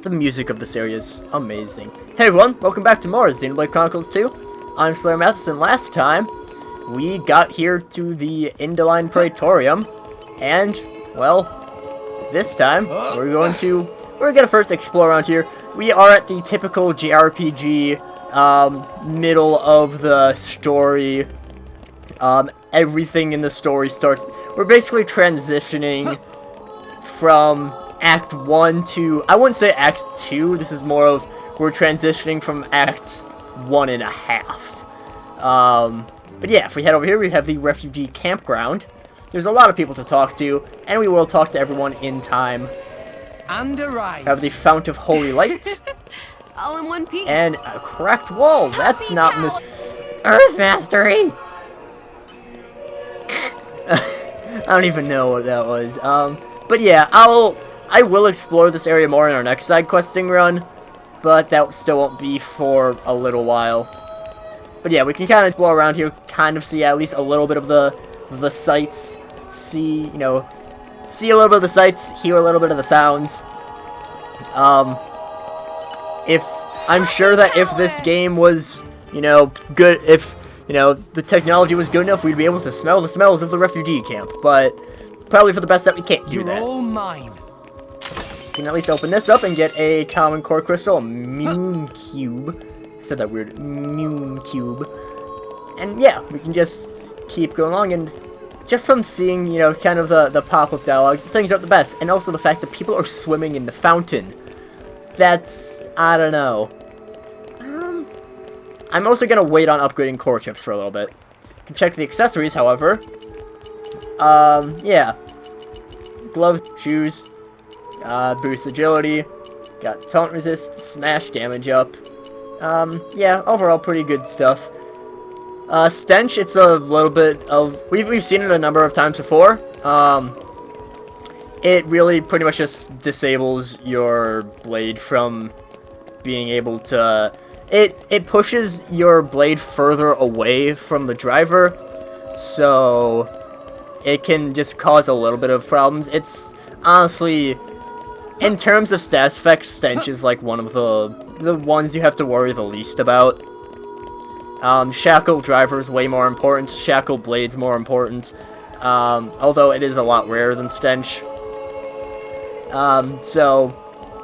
The music of this area is amazing. Hey everyone, welcome back to more Xenoblade Chronicles 2. I'm SlayerMathis, and last time we got here to the Indoline Praetorium, and, well, this time we're gonna first explore around here. We are at the typical JRPG, middle of the story. Everything in the story starts. We're basically transitioning from Act 1 to, I wouldn't say Act 2, this is more of, we're transitioning from Act 1.5. But yeah, if we head over here, we have the refugee campground. There's a lot of people to talk to, and we will talk to everyone in time. And arrive. Have the Fount of Holy Light. All in one piece. And a cracked wall. That's not Miss Earth Mastery! I don't even know what that was. But yeah, I will explore this area more in our next side questing run, but that still won't be for a little while. But yeah, we can kind of explore around here, kind of see at least a little bit of the sights, see a little bit of the sights, hear a little bit of the sounds. If I'm sure that if this game was, good, if the technology was good enough, we'd be able to smell the smells of the refugee camp, but probably for the best that we can't do that. You're all mine. We can at least open this up and get a common core crystal, a moon cube. I said that weird, moon cube. And yeah, we can just keep going along, and just from seeing, kind of the pop-up dialogues, things aren't the best. And also the fact that people are swimming in the fountain. That's, I don't know. I'm also going to wait on upgrading core chips for a little bit. You can check the accessories, however. Yeah. Gloves, shoes, boost agility, got taunt resist, smash damage up. Yeah, overall pretty good stuff. Stench, it's a little bit of, we've seen it a number of times before. It really pretty much just disables your blade from being able to, it pushes your blade further away from the driver, so it can just cause a little bit of problems. It's honestly, in terms of stats effects, Stench is like one of the ones you have to worry the least about. Shackle driver is way more important. Shackle blade's more important. Although it is a lot rarer than Stench. So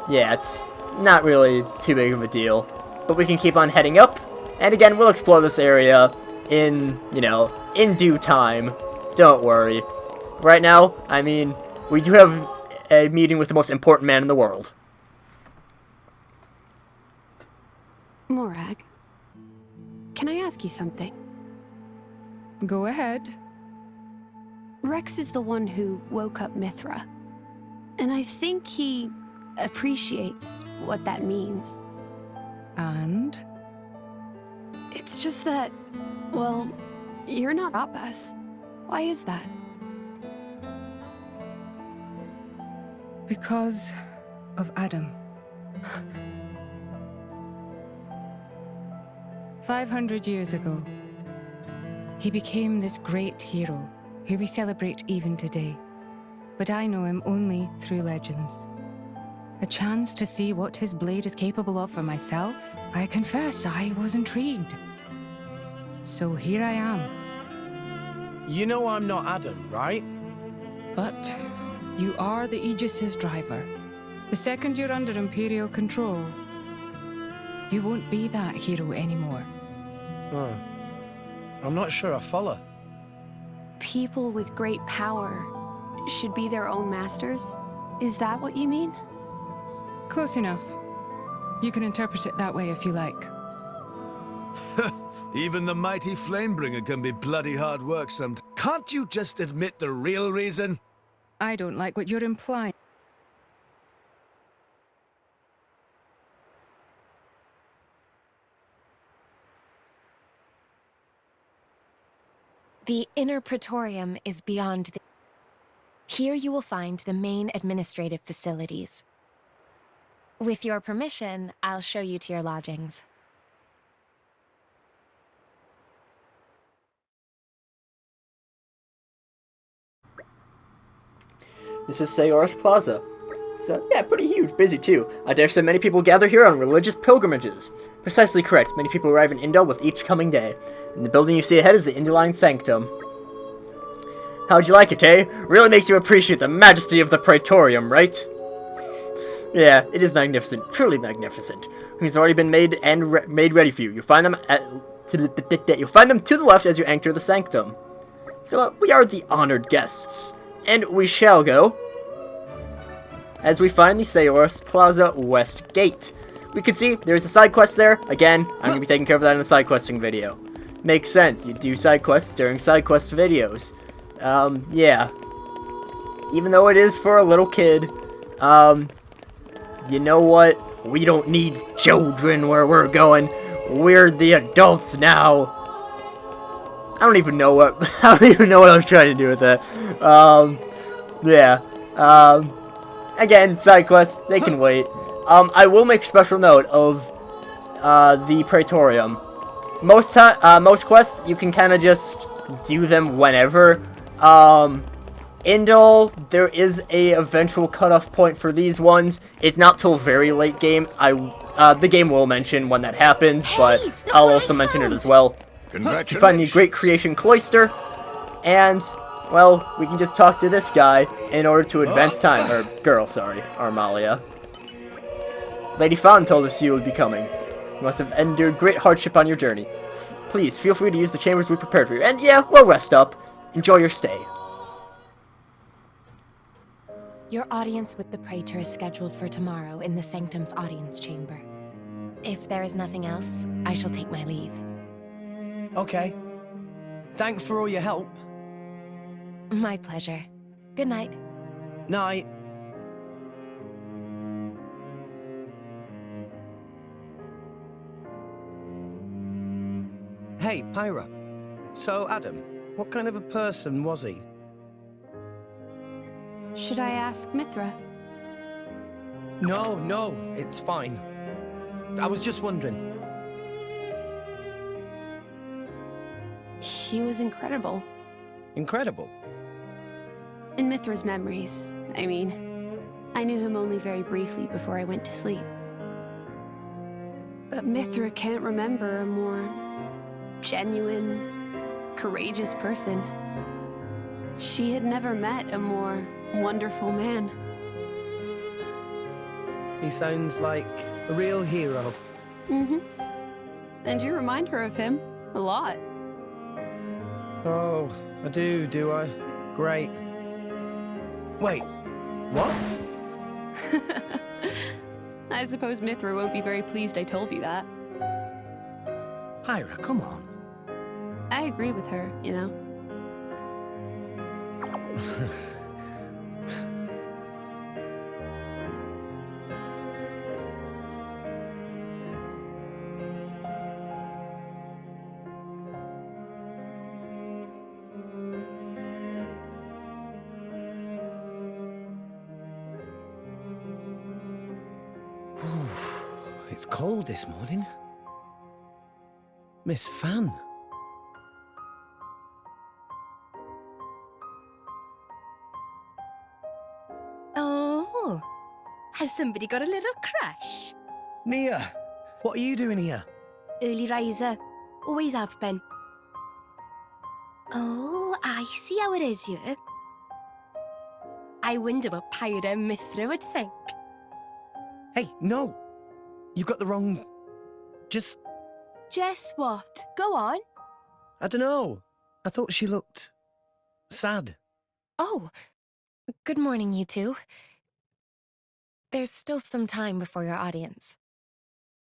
yeah, it's not really too big of a deal. But we can keep on heading up, and again, we'll explore this area in, in due time. Don't worry. Right now, I mean, we do have a meeting with the most important man in the world. Morag, can I ask you something? Go ahead. Rex is the one who woke up Mithra, and I think he appreciates what that means. And? It's just that, well, you're not us. Why is that? Because of Adam. 500 years ago, he became this great hero who we celebrate even today. But I know him only through legends. A chance to see what his blade is capable of for myself, I confess I was intrigued. So here I am. You know I'm not Adam, right? But you are the Aegis's driver. The second you're under Imperial control, you won't be that hero anymore. Oh. I'm not sure I follow. People with great power should be their own masters? Is that what you mean? Close enough. You can interpret it that way if you like. Even the mighty Flamebringer can be bloody hard work sometimes. Can't you just admit the real reason? I don't like what you're implying. The Inner Praetorium is beyond the... Here you will find the main administrative facilities. With your permission, I'll show you to your lodgings. This is Sayores Plaza. So, yeah, pretty huge, busy too. I dare say many people gather here on religious pilgrimages. Precisely correct, many people arrive in Indal with each coming day. And the building you see ahead is the Indaline Sanctum. How'd you like it, eh? Really makes you appreciate the majesty of the Praetorium, right? Yeah, it is magnificent, truly magnificent. It's already been made and made ready for you. You'll find them to the left as you enter the sanctum. So we are the honored guests, and we shall go as we find the Sayores Plaza West Gate. We can see there's a side quest there. Again, I'm gonna be taking care of that in a side questing video. Makes sense. You do side quests during side quest videos. Yeah. Even though it is for a little kid, you know what? We don't need children where we're going. We're the adults now. I don't even know what I was trying to do with that. Yeah. Again, side quests, they can wait. I will make a special note of the Praetorium. Most quests you can kind of just do them whenever. Indal, there is a eventual cutoff point for these ones. It's not till very late game. The game will mention when that happens, but I'll also mention it as well. Congratulations. You find the Great Creation Cloister, and, well, we can just talk to this guy in order to advance time. Or, girl, sorry, Armalia. Lady Fawn told us you would be coming. You must have endured great hardship on your journey. Please, feel free to use the chambers we prepared for you. And yeah, we'll rest up. Enjoy your stay. Your audience with the Praetor is scheduled for tomorrow in the Sanctum's audience chamber. If there is nothing else, I shall take my leave. Okay. Thanks for all your help. My pleasure. Good night. Night. Hey, Pyra. So, Adam, what kind of a person was he? Should I ask Mithra? No, it's fine. I was just wondering. He was incredible. Incredible. In Mithra's memories, I mean. I knew him only very briefly before I went to sleep. But Mithra can't remember a more genuine, courageous person. She had never met a more wonderful man. He sounds like a real hero. Mm-hmm. And you remind her of him a lot. Oh, I do I? Great. Wait, what? I suppose Mithra won't be very pleased I told you that. Pyra, come on. I agree with her, you know. It's cold this morning. Miss Fan. Oh, has somebody got a little crush? Nia, what are you doing here? Early riser, always have been. Oh, I see how it is here. I wonder what Pyra and Mithra would think. Hey, no! You got the wrong... Just what? Go on. I don't know. I thought she looked... sad. Oh, good morning, you two. There's still some time before your audience.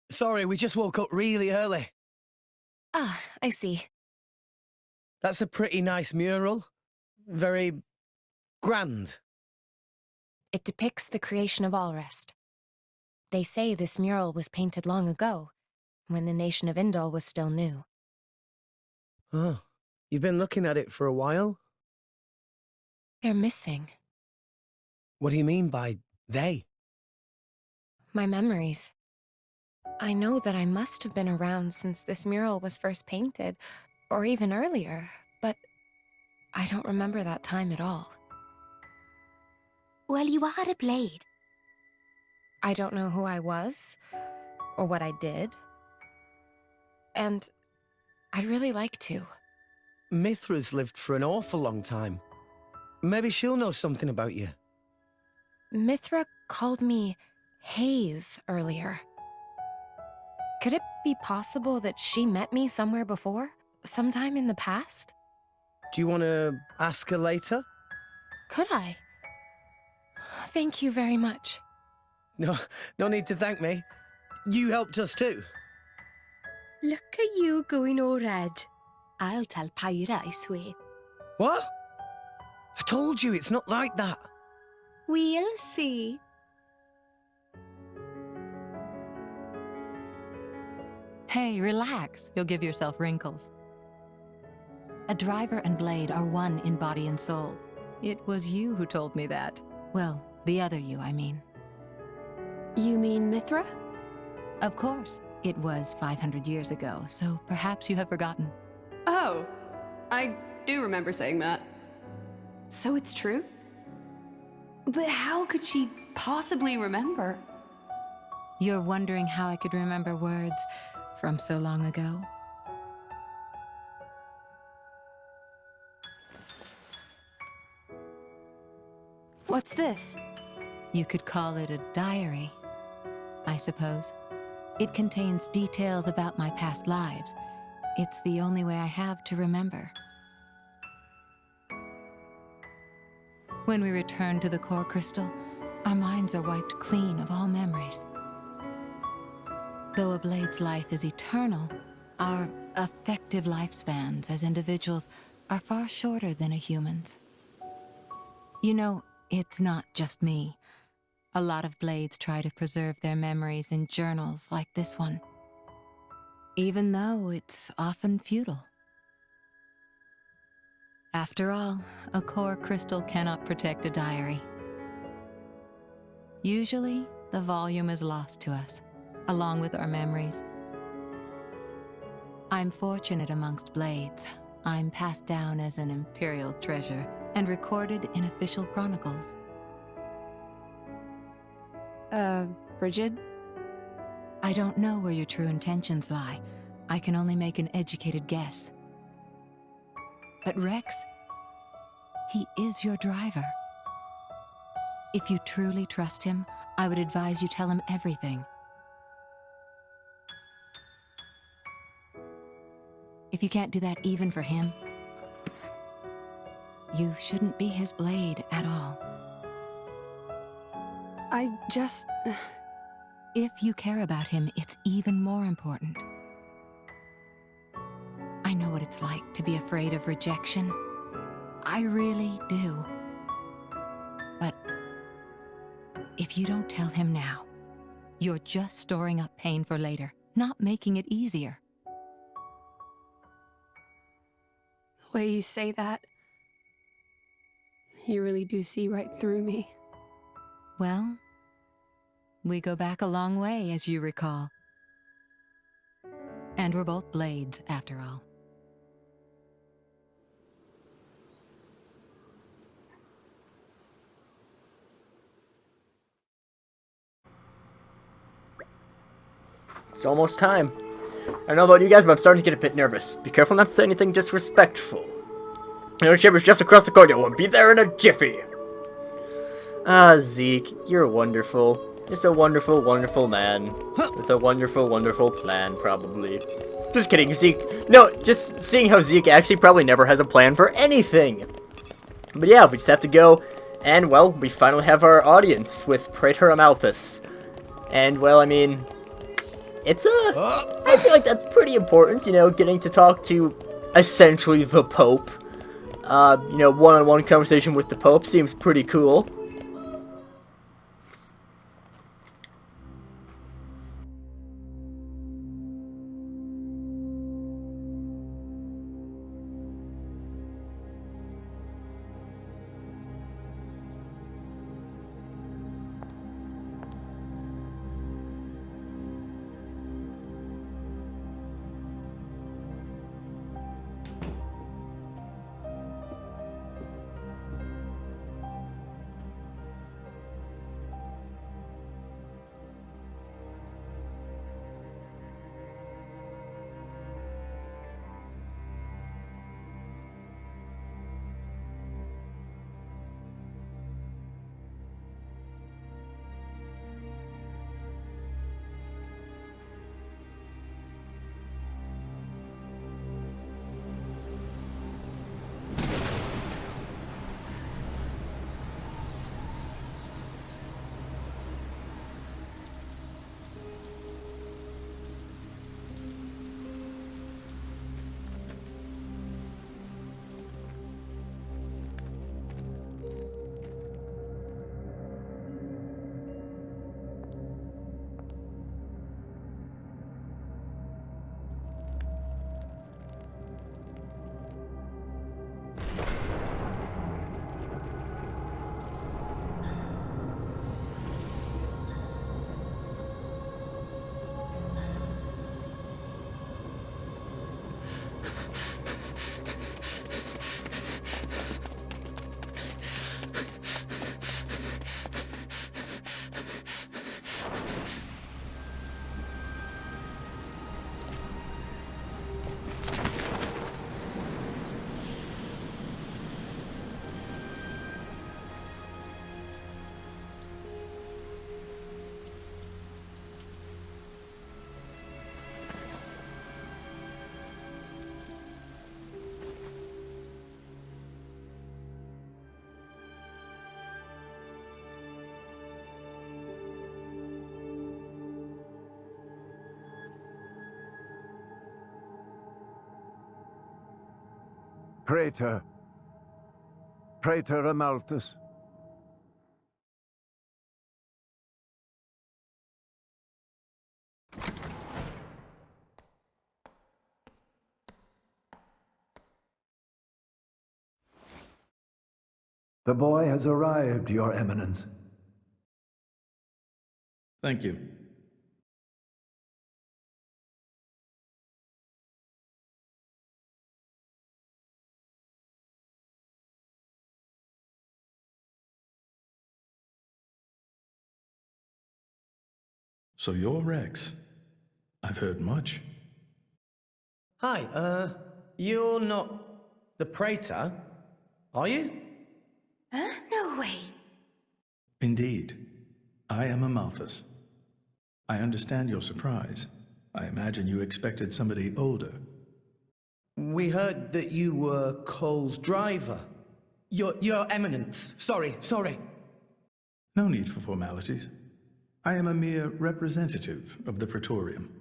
Sorry, we just woke up really early. Ah, I see. That's a pretty nice mural. Very... grand. It depicts the creation of Alrest. They say this mural was painted long ago, when the nation of Indal was still new. Oh, you've been looking at it for a while? They're missing. What do you mean by they? My memories. I know that I must have been around since this mural was first painted, or even earlier, but I don't remember that time at all. Well, you are a blade. I don't know who I was or what I did. And I'd really like to. Mithra's lived for an awful long time. Maybe she'll know something about you. Mithra called me Hayes earlier. Could it be possible that she met me somewhere before? Sometime in the past? Do you want to ask her later? Could I? Thank you very much. No need to thank me. You helped us too. Look at you going all red. I'll tell Pyra, I swear. What? I told you it's not like that. We'll see. Hey, relax. You'll give yourself wrinkles. A driver and blade are one in body and soul. It was you who told me that. Well, the other you, I mean. You mean Mithra? Of course. It was 500 years ago, so perhaps you have forgotten. Oh, I do remember saying that. So it's true? But how could she possibly remember? You're wondering how I could remember words from so long ago? What's this? You could call it a diary, I suppose. It contains details about my past lives. It's the only way I have to remember. When we return to the core crystal, our minds are wiped clean of all memories. Though a blade's life is eternal, our effective lifespans as individuals are far shorter than a human's. You know, it's not just me. A lot of blades try to preserve their memories in journals like this one, even though it's often futile. After all, a core crystal cannot protect a diary. Usually, the volume is lost to us, along with our memories. I'm fortunate amongst blades. I'm passed down as an imperial treasure and recorded in official chronicles. Bridget? I don't know where your true intentions lie. I can only make an educated guess. But Rex, he is your driver. If you truly trust him, I would advise you tell him everything. If you can't do that even for him, you shouldn't be his blade at all. If you care about him, it's even more important. I know what it's like to be afraid of rejection. I really do. But if you don't tell him now, you're just storing up pain for later, not making it easier. The way you say that, you really do see right through me. Well, we go back a long way, as you recall. And we're both blades, after all. It's almost time. I don't know about you guys, but I'm starting to get a bit nervous. Be careful not to say anything disrespectful. You Chambers just across the courtyard. We'll be there in a jiffy. Ah, Zeke, you're wonderful. Just a wonderful, wonderful man. With a wonderful, wonderful plan, probably. Just kidding, Zeke. No, just seeing how Zeke actually probably never has a plan for anything. But yeah, we just have to go. And, well, we finally have our audience with Praetor Amalthus. And, well, I mean, it's I feel like that's pretty important, you know, getting to talk to essentially the Pope. You know, one-on-one conversation with the Pope seems pretty cool. Praetor. Praetor Amalthus. The boy has arrived, Your Eminence. Thank you. So you're Rex. I've heard much. Hi, you're not the Praetor, are you? Huh? No way. Indeed. I am Amalthus. I understand your surprise. I imagine you expected somebody older. We heard that you were Cole's driver. Your Eminence. Sorry. No need for formalities. I am a mere representative of the Praetorium.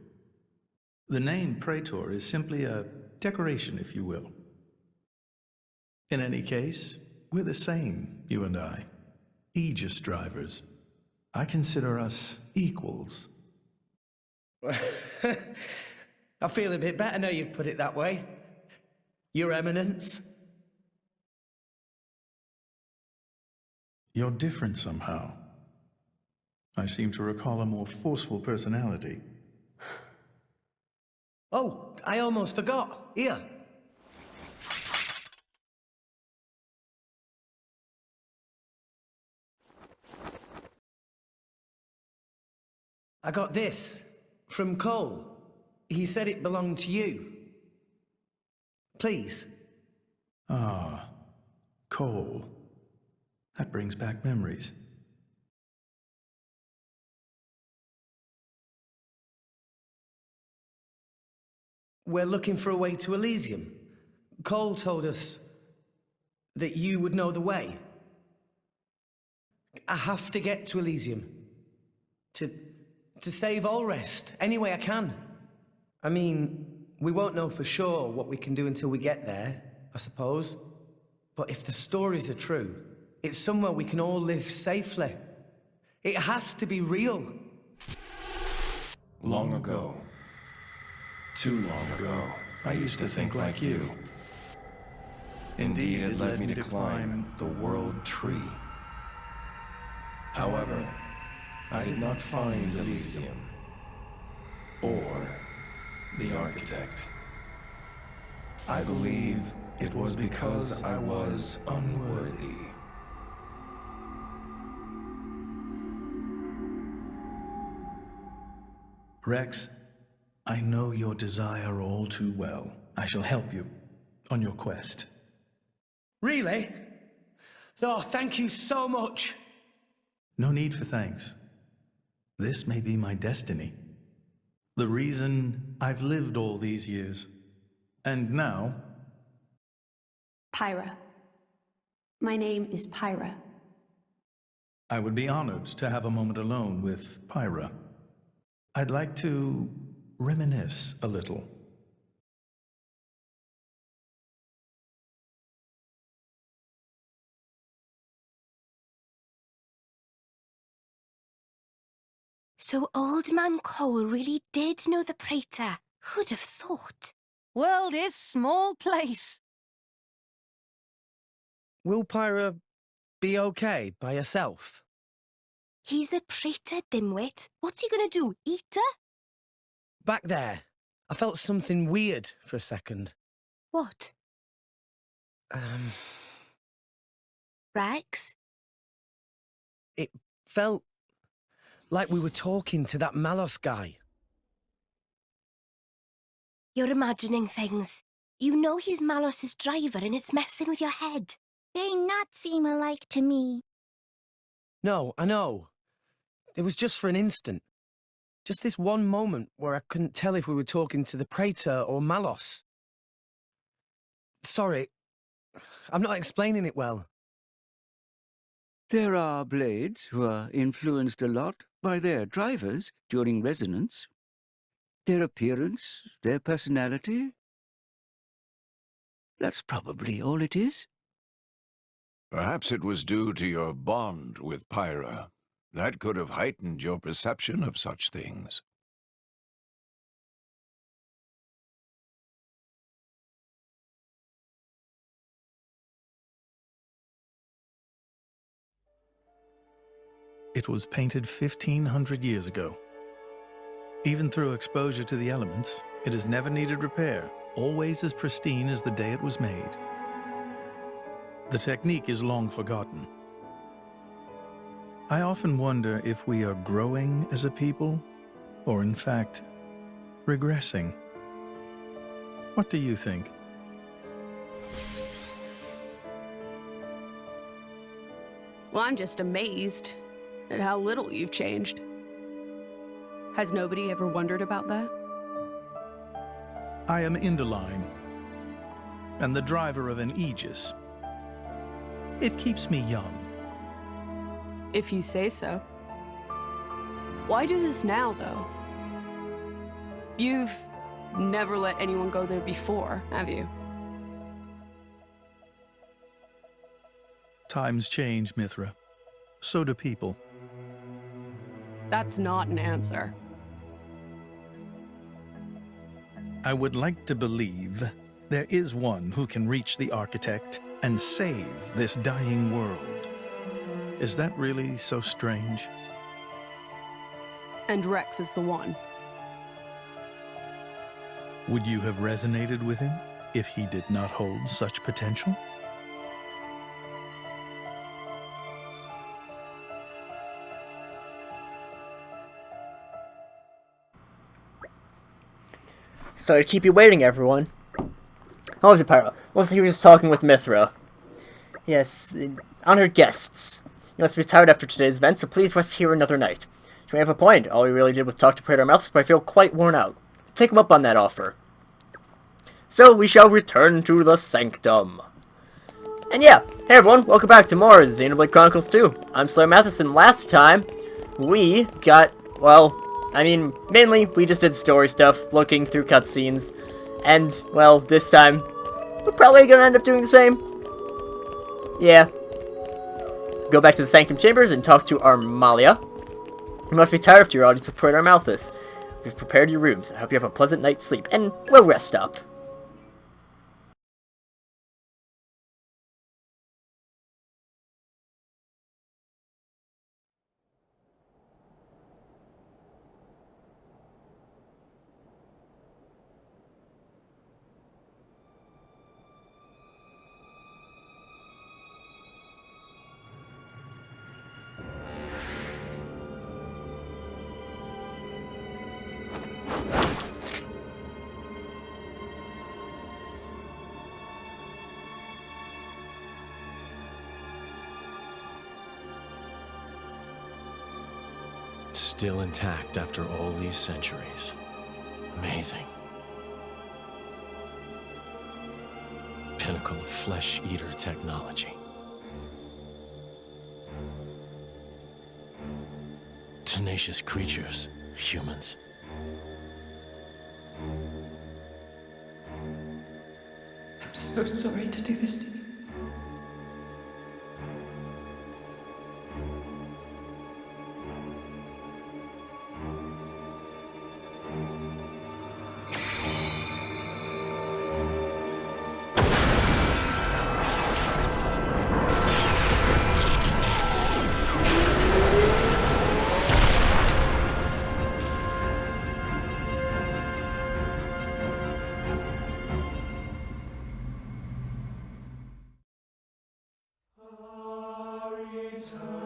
The name Praetor is simply a decoration, if you will. In any case, we're the same, you and I. Aegis drivers. I consider us equals. I feel a bit better now you've put it that way. Your Eminence. You're different somehow. I seem to recall a more forceful personality. Oh, I almost forgot. Here. I got this from Cole. He said it belonged to you. Please. Ah, Cole. That brings back memories. We're looking for a way to Elysium. Cole told us that you would know the way. I have to get to Elysium. To save Allrest, any way I can. I mean, we won't know for sure what we can do until we get there, I suppose. But if the stories are true, it's somewhere we can all live safely. It has to be real. Long ago. Too long ago, I used to think like you. Indeed, it led me to climb the world tree. However, I did not find Elysium, or the architect. I believe it was because I was unworthy. Rex, I know your desire all too well. I shall help you on your quest. Really? Oh, thank you so much. No need for thanks. This may be my destiny. The reason I've lived all these years. And now... Pyra. My name is Pyra. I would be honored to have a moment alone with Pyra. I'd like to reminisce a little. So Old Man Cole really did know the Praetor. Who'd have thought? World is small place. Will Pyra be okay by herself? He's the Praetor, dimwit. What's he gonna do, eat her? Back there, I felt something weird for a second. What? Rex? It felt like we were talking to that Malos guy. You're imagining things. You know he's Malos's driver and it's messing with your head. They not seem alike to me. No, I know. It was just for an instant. Just this one moment where I couldn't tell if we were talking to the Praetor or Malos. Sorry, I'm not explaining it well. There are blades who are influenced a lot by their drivers during resonance. Their appearance, their personality. That's probably all it is. Perhaps it was due to your bond with Pyra. That could have heightened your perception of such things. It was painted 1,500 years ago. Even through exposure to the elements, it has never needed repair, always as pristine as the day it was made. The technique is long forgotten. I often wonder if we are growing as a people, or in fact, regressing. What do you think? Well, I'm just amazed at how little you've changed. Has nobody ever wondered about that? I am Indoline, and the driver of an Aegis. It keeps me young. If you say so. Why do this now, though? You've never let anyone go there before, have you? Times change, Mithra. So do people. That's not an answer. I would like to believe there is one who can reach the architect and save this dying world. Is that really so strange? And Rex is the one. Would you have resonated with him if he did not hold such potential? Sorry to keep you waiting, everyone. How was it, Pyro? Mostly he was just talking with Mithra. Yes, honored guests. You must be tired after today's event, so please rest here another night. You may have a point. All we really did was talk to Praetor Amalthus, but I feel quite worn out. Take him up on that offer. So we shall return to the Sanctum. And yeah, hey everyone, welcome back to more Xenoblade Chronicles 2. I'm SlayerMathis, and last time we got, well, mainly we just did story stuff, looking through cutscenes, and, well, this time, we're probably gonna end up doing the same. Yeah. Go back to the Sanctum Chambers and talk to Armalia. You must be tired after your audience with Praetor Amalthus. We've prepared your rooms. I hope you have a pleasant night's sleep, and we'll rest up. Still intact after all these centuries. Amazing. Pinnacle of flesh-eater technology. Tenacious creatures, humans. I'm so sorry to do this to you. Return.